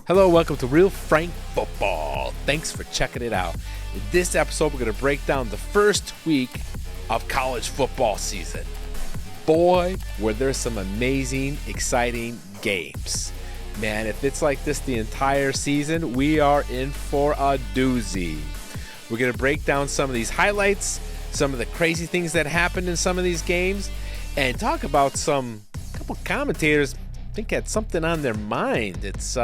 Hello, welcome to Real Frank Football. Thanks for checking it out. In this episode, we're going to break down the first week of college football season. Boy, were there some amazing, exciting games. Man, if it's like this the entire season, we are in for a doozy. We're going to break down some of these highlights, some of the crazy things that happened in some of these games, and talk about a couple commentators I think had something on their mind. It's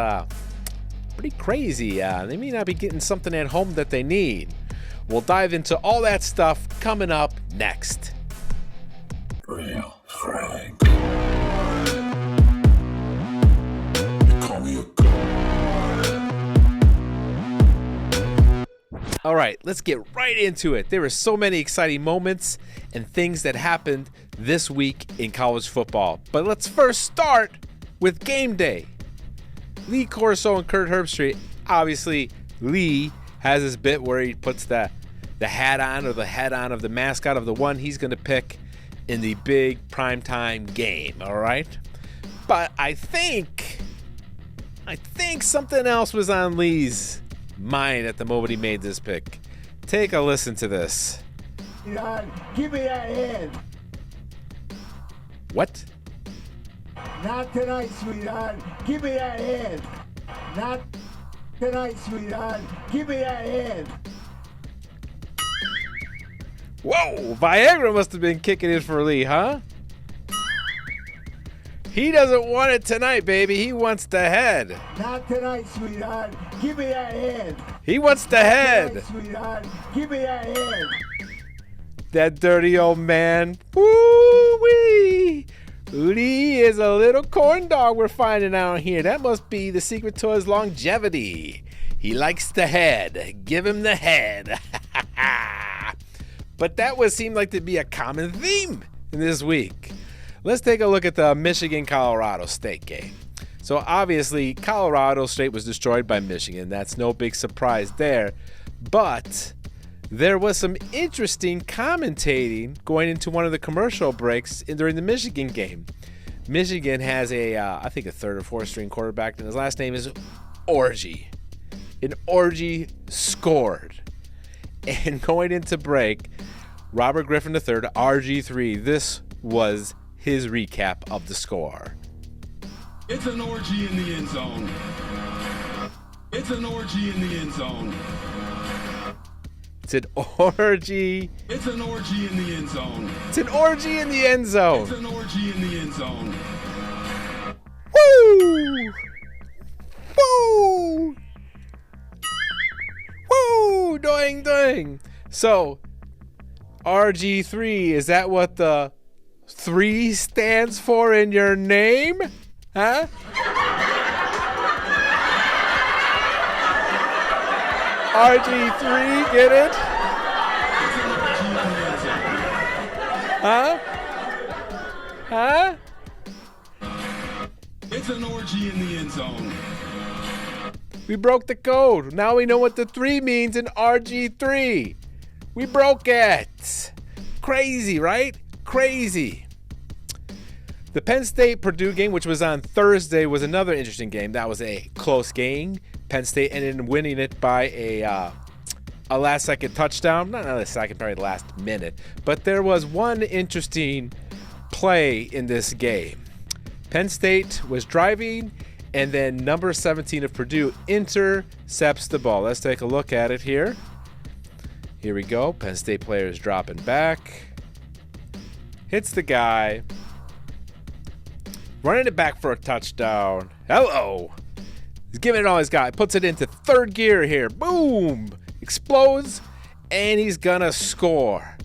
pretty crazy. They may not be getting something at home that they need. We'll dive into all that stuff coming up next. Real Frank. You call me a All right, let's get right into it. There were so many exciting moments and things that happened this week in college football. But let's first start with game day. Lee Corso and Kurt Herbstreit. Obviously, Lee has this bit where he puts the hat on, or the head on of the mascot of the one he's going to pick in the big primetime game, all right? But I think something else was on Lee's mind at the moment he made this pick. Take a listen to this. Give me that hand. What? Not tonight, sweetheart. Give me that hand. Not tonight, sweetheart. Give me that hand. Whoa, Viagra must have been kicking in for Lee, huh? He doesn't want it tonight, baby. He wants the head. Not tonight, sweetheart. Give me that hand. He wants the head. Tonight, sweetheart. Give me that hand. That dirty old man. Woo-wee. Lee is a little corn dog we're finding out here. That must be the secret to his longevity. He likes the head. Give him the head. But that would seem like to be a common theme in this week. Let's take a look at the Michigan-Colorado State game. So obviously, Colorado State was destroyed by Michigan. That's no big surprise there. But there was some interesting commentating going into one of the commercial breaks during the Michigan game. Michigan has I think a third or fourth string quarterback, and his last name is Orji. And Orji scored. And going into break, Robert Griffin III, RG3, this was his recap of the score. It's an orgy in the end zone. It's an orgy in the end zone. It's an orgy. It's an orgy in the end zone. It's an orgy in the end zone. It's an orgy in the end zone. Woo! Woo! Woo! Doing, doing. So, RG3, is that what the 3 stands for in your name? Huh? RG3, get it? Huh? Huh? It's an orgy in the end zone. We broke the code. Now we know what the 3 means in RG3. We broke it. Crazy, right? Crazy. The Penn State-Purdue game, which was on Thursday, was another interesting game. That was a close game. Penn State ended up winning it by a last-second touchdown. Not a second, probably the last minute. But there was one interesting play in this game. Penn State was driving, and then number 17 of Purdue intercepts the ball. Let's take a look at it here. Here we go. Penn State player is dropping back. Hits the guy. Running it back for a touchdown. Hello. He's giving it all he's got. Puts it into third gear here. Boom. Explodes. And he's going to score.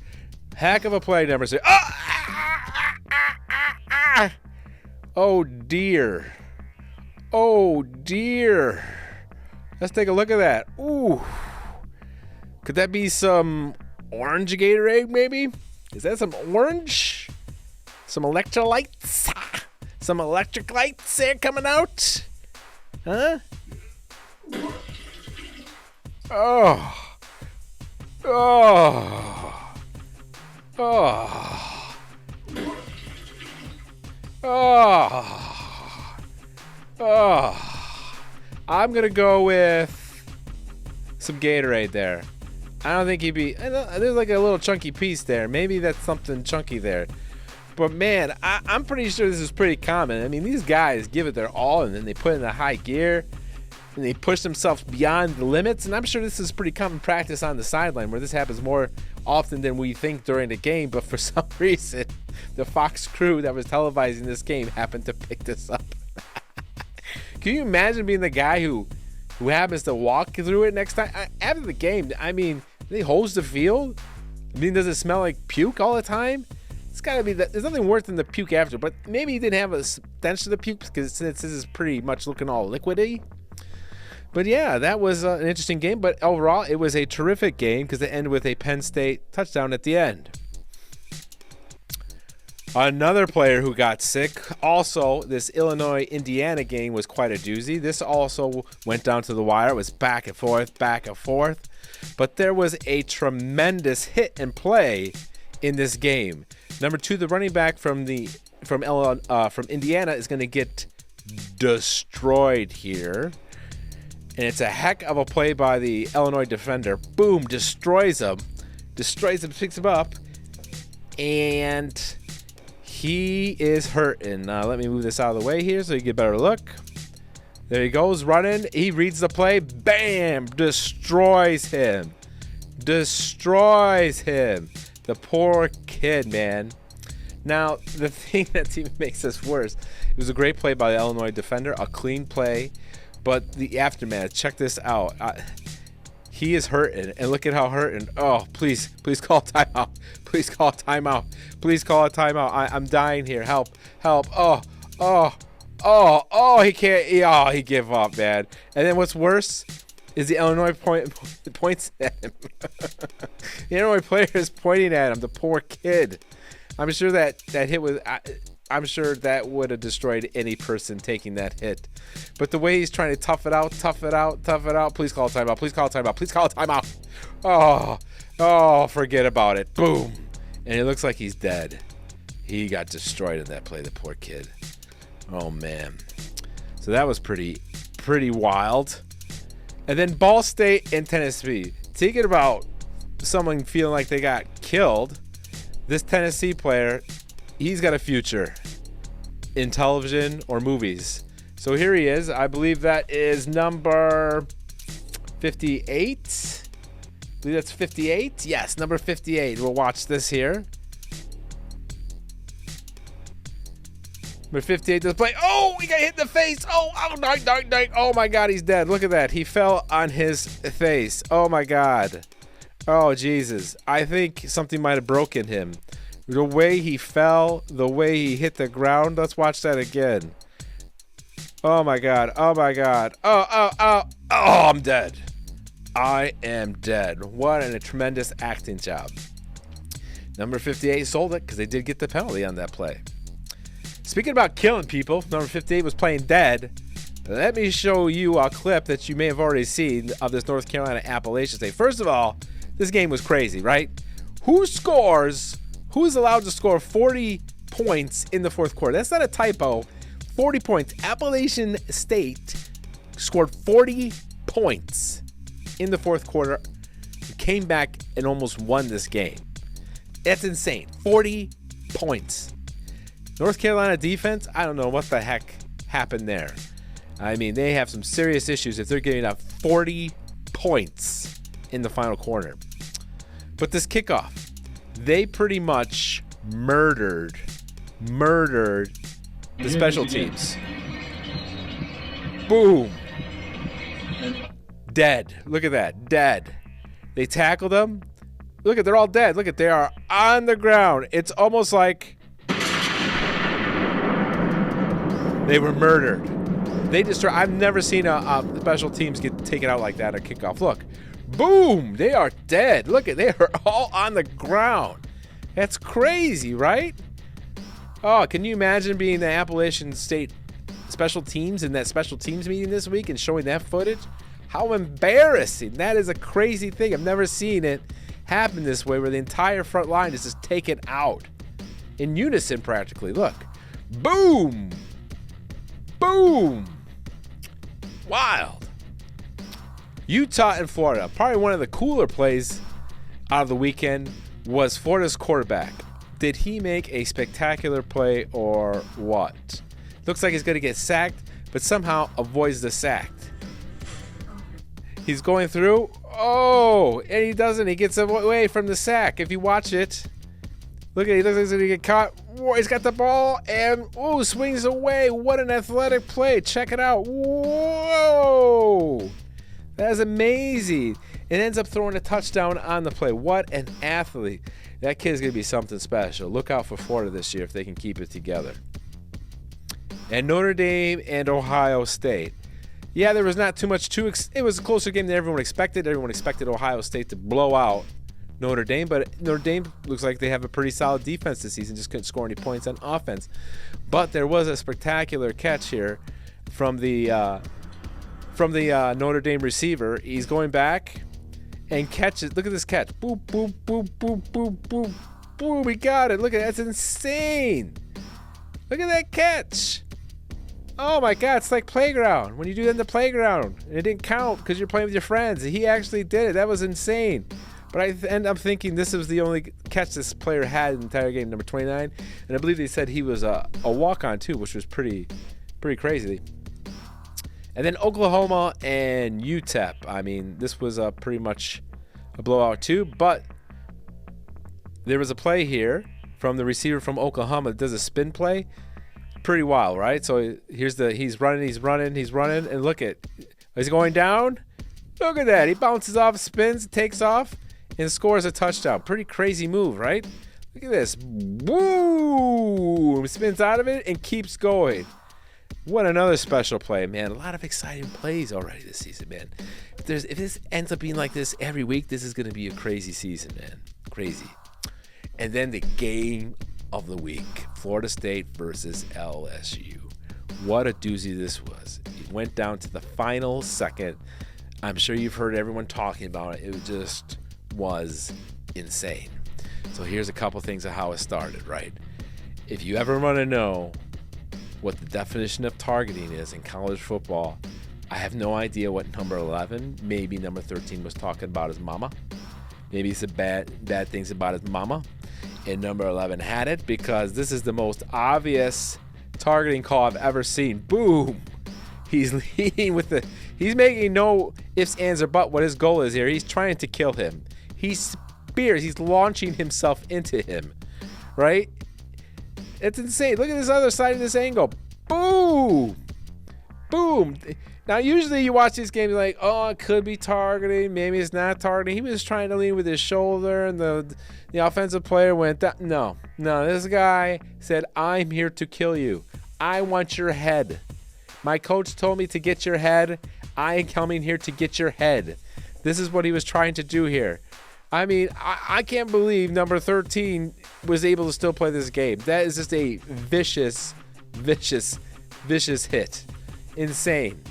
Heck of a play, number 6. Oh, dear. Oh, dear. Let's take a look at that. Ooh. Could that be some orange Gatorade, maybe? Is that some orange? Some electrolytes? Some electric lights there coming out? Huh? Oh. Oh. Oh. Oh. Oh. I'm going to go with some Gatorade there. I don't think he'd be... There's like a little chunky piece there. Maybe that's something chunky there. But man, I'm pretty sure this is pretty common. I mean, these guys give it their all, and then they put it in a high gear, and they push themselves beyond the limits. And I'm sure this is pretty common practice on the sideline, where this happens more often than we think during the game. But for some reason, the Fox crew that was televising this game happened to pick this up. Can you imagine being the guy who happens to walk through it next time? After the game, I mean, they hose the field? I mean, does it smell like puke all the time? It's got to be that. There's nothing worse than the puke after, but maybe he didn't have a stench to the puke because since this is pretty much looking all liquidy. But yeah, that was an interesting game. But overall, it was a terrific game because it ended with a Penn State touchdown at the end. Another player who got sick. Also, this Illinois-Indiana game was quite a doozy. This also went down to the wire. It was back and forth, back and forth. But there was a tremendous hit and play in this game. Number 2, the running back from Indiana is going to get destroyed here. And it's a heck of a play by the Illinois defender. Boom, destroys him, picks him up, and he is hurting. Let me move this out of the way here so you get a better look. There he goes, running. He reads the play. Bam! Destroys him. The poor kid, man. Now, the thing that even makes this worse, it was a great play by the Illinois defender, a clean play, but the aftermath, check this out. He is hurting, and look at how hurting. Oh, please call timeout. Please call timeout. Please call a timeout. I'm dying here. Help. Oh, he can't. He gave up, man. And then what's worse is the Illinois points at him. The Illinois player is pointing at him, the poor kid. I'm sure that hit was... I'm sure that would have destroyed any person taking that hit. But the way he's trying to tough it out. Please call a timeout. Oh, forget about it. Boom. And it looks like he's dead. He got destroyed in that play, the poor kid. Oh, man. So that was pretty wild. And then Ball State and Tennessee. Thinking about someone feeling like they got killed, this Tennessee player, he's got a future in television or movies. So here he is. I believe that is number 58. I believe that's 58. Yes, number 58. We'll watch this here. Number 58 does play. Oh, he got hit in the face. Oh, dang. Oh my God, he's dead. Look at that. He fell on his face. Oh my God. Oh, Jesus. I think something might have broken him. The way he fell, the way he hit the ground. Let's watch that again. Oh my God. Oh, I'm dead. I am dead. What a tremendous acting job. Number 58 sold it because they did get the penalty on that play. Speaking about killing people, number 58 was playing dead. Let me show you a clip that you may have already seen of this North Carolina Appalachian State. First of all, this game was crazy, right? Who's allowed to score 40 points in the fourth quarter? That's not a typo. 40 points. Appalachian State scored 40 points in the fourth quarter, came back and almost won this game. That's insane. 40 points. North Carolina defense, I don't know what the heck happened there. I mean, they have some serious issues if they're giving up 40 points in the final quarter. But this kickoff, they pretty much murdered the special teams. Boom. Dead. Look at that. Dead. They tackled them. Look at, they're all dead. Look at, they are on the ground. It's almost like they were murdered. They destroy. I've never seen a special teams get taken out like that at kickoff. Look. Boom. They are dead. Look at, they are all on the ground. That's crazy, right? Oh, can you imagine being the Appalachian State special teams in that special teams meeting this week and showing that footage? How embarrassing. That is a crazy thing. I've never seen it happen this way where the entire front line is just taken out in unison practically. Look. Boom. Boom. Wild. Utah and Florida. Probably one of the cooler plays out of the weekend was Florida's quarterback. Did he make a spectacular play or what? Looks like he's going to get sacked, but somehow avoids the sack. He's going through. Oh, and he doesn't. He gets away from the sack. If you watch it, look at it. He looks like he's going to get caught. Whoa, he's got the ball and swings away. What an athletic play. Check it out. Whoa. That is amazing. It ends up throwing a touchdown on the play. What an athlete. That kid's going to be something special. Look out for Florida this year if they can keep it together. And Notre Dame and Ohio State. Yeah, there was not too much it was a closer game than everyone expected. Everyone expected Ohio State to blow out Notre Dame, but Notre Dame looks like they have a pretty solid defense this season, just couldn't score any points on offense. But there was a spectacular catch here from the Notre Dame receiver. He's going back and catches. Look at this catch. Boop, boop, boop, boop, boop, boop, boop. We got it. Look at that. That's insane. Look at that catch. Oh my God, it's like playground. When you do that in the playground, and it didn't count because you're playing with your friends. He actually did it. That was insane. But I end up thinking this was the only catch this player had in the entire game, number 29. And I believe they said he was a walk-on too, which was pretty crazy. And then Oklahoma and UTEP. I mean, this was pretty much a blowout too. But there was a play here from the receiver from Oklahoma that does a spin play. Pretty wild, right? So he's running, and look at, he's going down. Look at that. He bounces off, spins, takes off, and scores a touchdown. Pretty crazy move, right? Look at this. Woo! Spins out of it and keeps going. What another special play, man. A lot of exciting plays already this season, man. If this ends up being like this every week, this is going to be a crazy season, man. Crazy. And then the game of the week, Florida State versus LSU. What a doozy this was. It went down to the final second. I'm sure you've heard everyone talking about it. It just was insane. So here's a couple things of how it started, right? If you ever want to know what the definition of targeting is in college football, I have no idea what number 11, maybe number 13 was talking about his mama. Maybe he said bad things about his mama. And number 11 had it, because this is the most obvious targeting call I've ever seen. Boom. He's leading with he's making no ifs, ands, or buts what his goal is here. He's trying to kill him. He's launching himself into him, right? It's insane. Look at this other side of this angle. Boom. Boom. Now, usually you watch these games like, oh, it could be targeting. Maybe it's not targeting. He was trying to lean with his shoulder, and the offensive player went down. No, this guy said, I'm here to kill you. I want your head. My coach told me to get your head. I am coming here to get your head. This is what he was trying to do here. I mean, I can't believe number 13 was able to still play this game. That is just a vicious hit. Insane.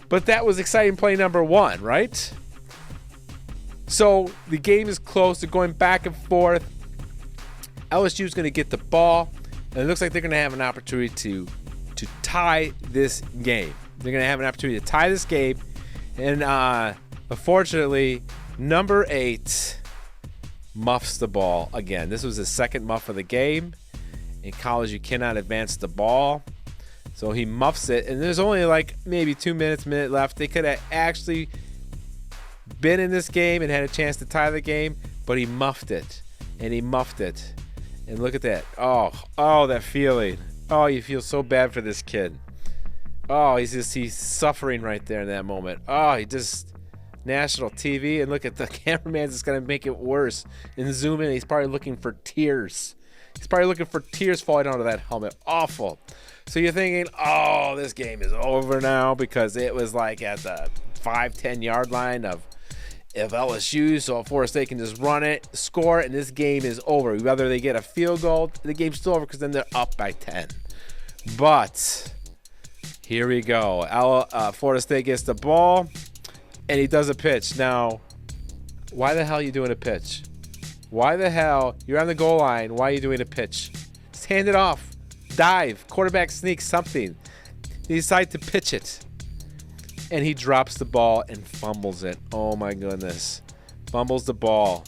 But that was exciting play number 1, right? So the game is close. They're going back and forth. LSU is going to get the ball, and it looks like they're going to have an opportunity to tie this game. They're going to have an opportunity to tie this game, and unfortunately, number 8 muffs the ball again. This was his second muff of the game. In college, you cannot advance the ball. So he muffs it, and there's only like maybe 2 minute left. They could have actually been in this game and had a chance to tie the game, but he muffed it, and he muffed it. And look at that. Oh, that feeling. Oh, you feel so bad for this kid. Oh, he's suffering right there in that moment. Oh, he just national TV, and look at the cameraman that's going to make it worse. And zoom in, he's probably looking for tears. He's probably looking for tears falling out of that helmet. Awful. So you're thinking, oh, this game is over now, because it was like at the 5-10 yard line of LSU. So Florida State can just run it, score, and this game is over. Whether they get a field goal, the game's still over, because then they're up by 10. But here we go. Florida State gets the ball, and he does a pitch. Now, why the hell are you doing a pitch? Why the hell? You're on the goal line. Why are you doing a pitch? Just hand it off. Dive. Quarterback sneak, something. They decide to pitch it. And he drops the ball and fumbles it. Oh my goodness. Fumbles the ball.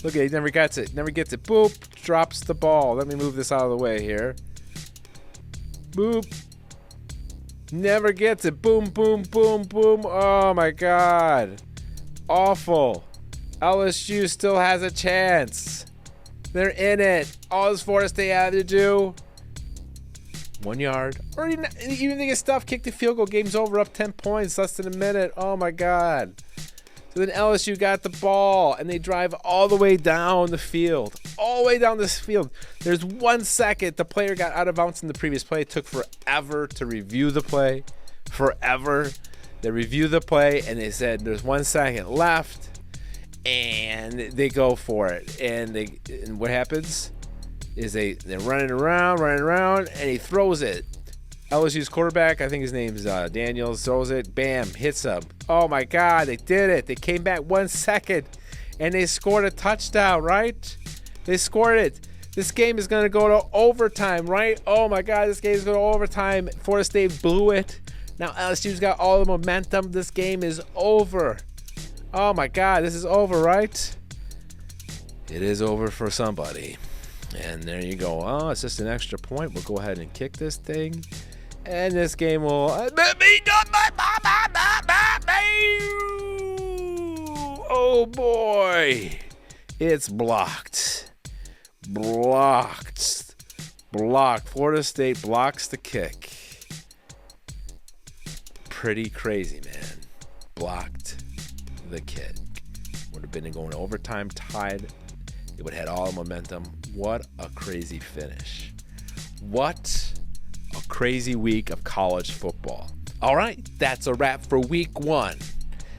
Look at it, he never gets it. Never gets it. Boop. Drops the ball. Let me move this out of the way here. Boop. Never gets it. Boom, boom, boom, boom. Oh my God. Awful. LSU still has a chance. They're in it. All this Florida State had to do, 1 yard. Or even they get stuff, kick the field goal. Game's over, up 10 points, less than a minute. Oh my God. So then LSU got the ball, and they drive all the way down the field. All the way down this field. There's 1 second. The player got out of bounds in the previous play. It took forever to review the play. Forever. They reviewed the play, and they said there's 1 second left. And they go for it. And what happens is they're running around, and he throws it. LSU's quarterback, I think his name's Daniels, throws it, bam, hits him. Oh my God, they did it. They came back 1 second, and they scored a touchdown, right? They scored it. This game is going to go to overtime, right? Oh my God, this game is going to overtime. Florida State blew it. Now LSU's got all the momentum. This game is over. Oh my God, this is over, right? It is over for somebody. And there you go. Oh, it's just an extra point. We'll go ahead and kick this thing. And this game will be done. Oh boy. It's blocked. Blocked. Florida State blocks the kick. Pretty crazy, man. Blocked the kick. Would have been going to overtime, tied. It would have had all the momentum. What a crazy finish. What a crazy week of college football. All right, that's a wrap for week 1.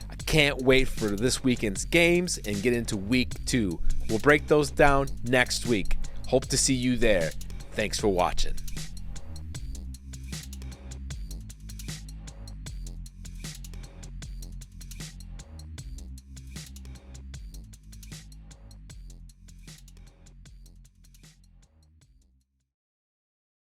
I can't wait for this weekend's games and get into week 2. We'll break those down next week. Hope to see you there. Thanks for watching.